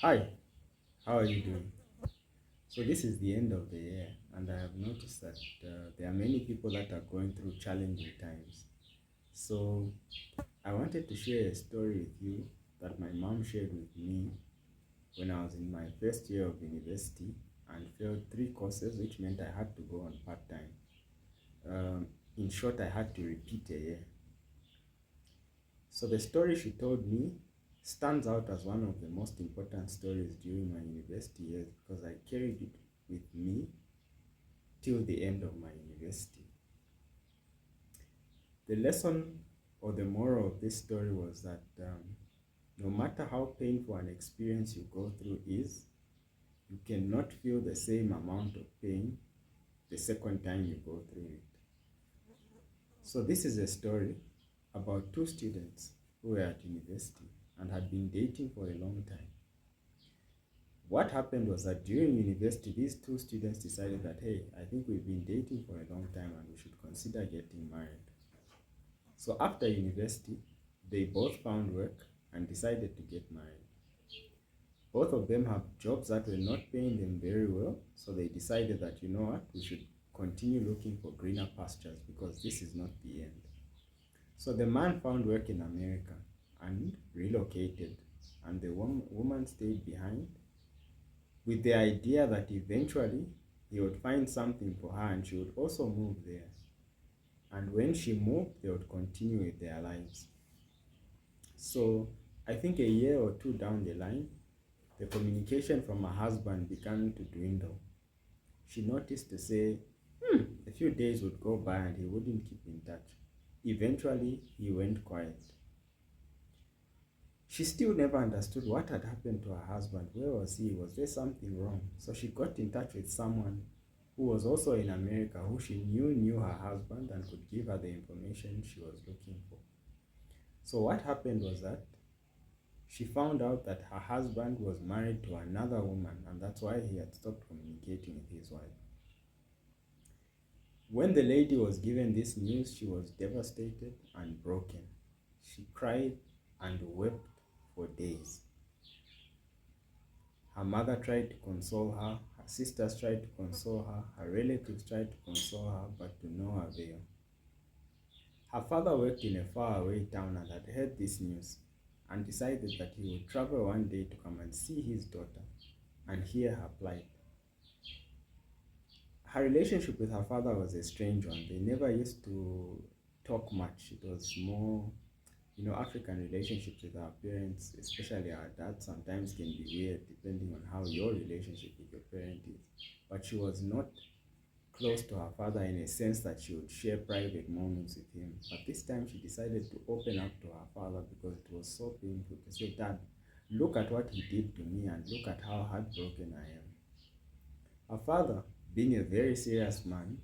Hi, how are you doing? So this is the end of the year, and I have noticed that there are many people that are going through challenging times. So I wanted to share a story with you that my mom shared with me when I was in my first year of university and failed three courses, which meant I had to go on part time. In short, I had to repeat a year. So the story she told me stands out as one of the most important stories during my university years because I carried it with me till the end of my university. The lesson or the moral of this story was that no matter how painful an experience you go through is, you cannot feel the same amount of pain the second time you go through it. So, this is a story about two students who were at university and had been dating for a long time. What happened was that during university, these two students decided that, hey, I think we've been dating for a long time and we should consider getting married. So after university, they both found work and decided to get married. Both of them have jobs that were not paying them very well, so they decided that, you know what, we should continue looking for greener pastures because this is not the end. So the man found work in America and relocated, and the woman stayed behind with the idea that eventually he would find something for her and she would also move there. And when she moved, they would continue with their lives. So I think a year or two down the line, the communication from her husband began to dwindle. She noticed to say, a few days would go by and he wouldn't keep in touch. Eventually, he went quiet. She still never understood what had happened to her husband. Where was he? Was there something wrong? So she got in touch with someone who was also in America, who she knew her husband and could give her the information she was looking for. So what happened was that she found out that her husband was married to another woman, and that's why he had stopped communicating with his wife. When the lady was given this news, she was devastated and broken. She cried and wept for days. Her mother tried to console her, her sisters tried to console her, her relatives tried to console her, but to no avail. Her father worked in a faraway town and had heard this news and decided that he would travel one day to come and see his daughter and hear her plight. Her relationship with her father was a strange one. They never used to talk much. It was more, African relationships with our parents, especially our dad, sometimes can be weird depending on how your relationship with your parent is. But she was not close to her father in a sense that she would share private moments with him. But this time she decided to open up to her father because it was so painful to say, Dad, look at what he did to me and look at how heartbroken I am. Her father, being a very serious man,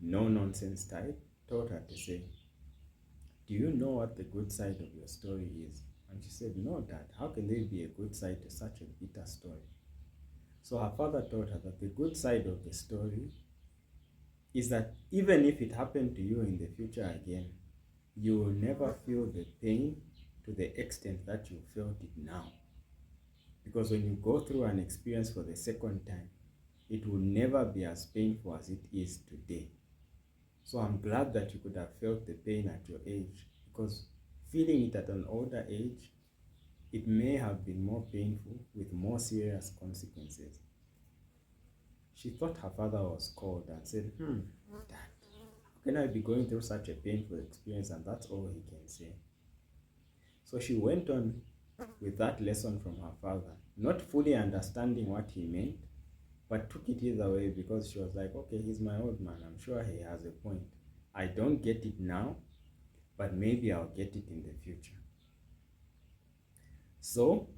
no nonsense type, told her to say, do you know what the good side of your story is? And she said, no, Dad, how can there be a good side to such a bitter story? So her father told her that the good side of the story is that even if it happened to you in the future again, you will never feel the pain to the extent that you felt it now. Because when you go through an experience for the second time, it will never be as painful as it is today. So I'm glad that you could have felt the pain at your age, because feeling it at an older age, it may have been more painful with more serious consequences. She thought her father was cold and said, Dad, how can I be going through such a painful experience? And that's all he can say. So she went on with that lesson from her father, not fully understanding what he meant, but took it either way because she was like, okay, he's my old man. I'm sure he has a point. I don't get it now, but maybe I'll get it in the future. So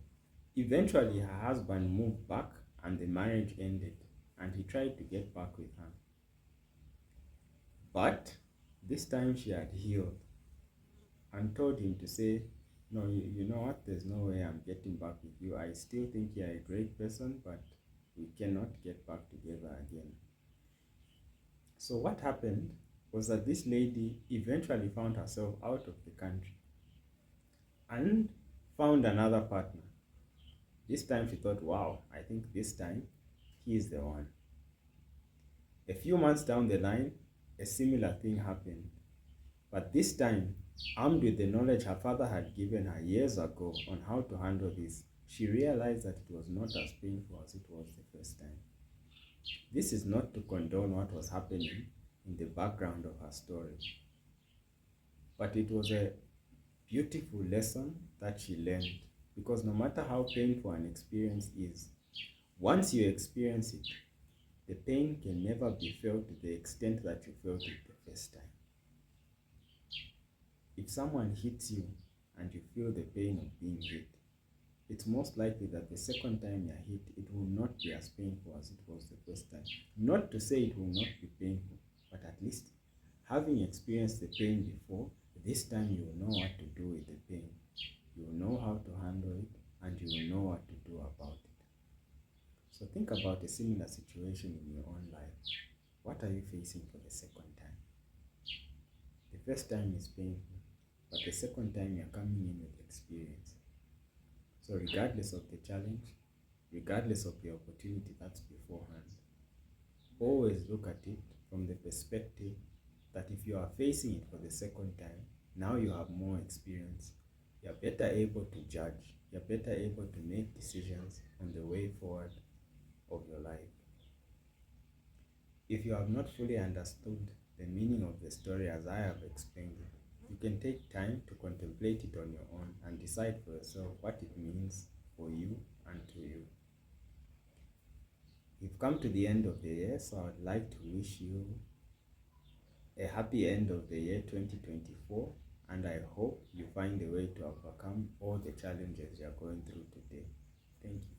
eventually her husband moved back and the marriage ended, and he tried to get back with her. But this time she had healed and told him to say, no, you know what, there's no way I'm getting back with you. I still think you're a great person, but we cannot get back together again. So what happened was that this lady eventually found herself out of the country and found another partner. This time she thought, wow, I think this time he is the one. A few months down the line, a similar thing happened. But this time, armed with the knowledge her father had given her years ago on how to handle this, she realized that it was not as painful as it was the first time. This is not to condone what was happening in the background of her story, but it was a beautiful lesson that she learned, because no matter how painful an experience is, once you experience it, the pain can never be felt to the extent that you felt it the first time. If someone hits you and you feel the pain of being hit, it's most likely that the second time you're hit, it will not be as painful as it was the first time. Not to say it will not be painful, but at least having experienced the pain before, this time you will know what to do with the pain. You will know how to handle it, and you will know what to do about it. So think about a similar situation in your own life. What are you facing for the second time? The first time is painful, but the second time you're coming in with experience. So regardless of the challenge, regardless of the opportunity that's beforehand, always look at it from the perspective that if you are facing it for the second time, now you have more experience, you're better able to judge, you're better able to make decisions on the way forward of your life. If you have not fully understood the meaning of the story as I have explained it, you can take time to contemplate it on your own and decide for yourself what it means for you and to you. We've come to the end of the year, so I'd like to wish you a happy end of the year 2024, and I hope you find a way to overcome all the challenges you're going through today. Thank you.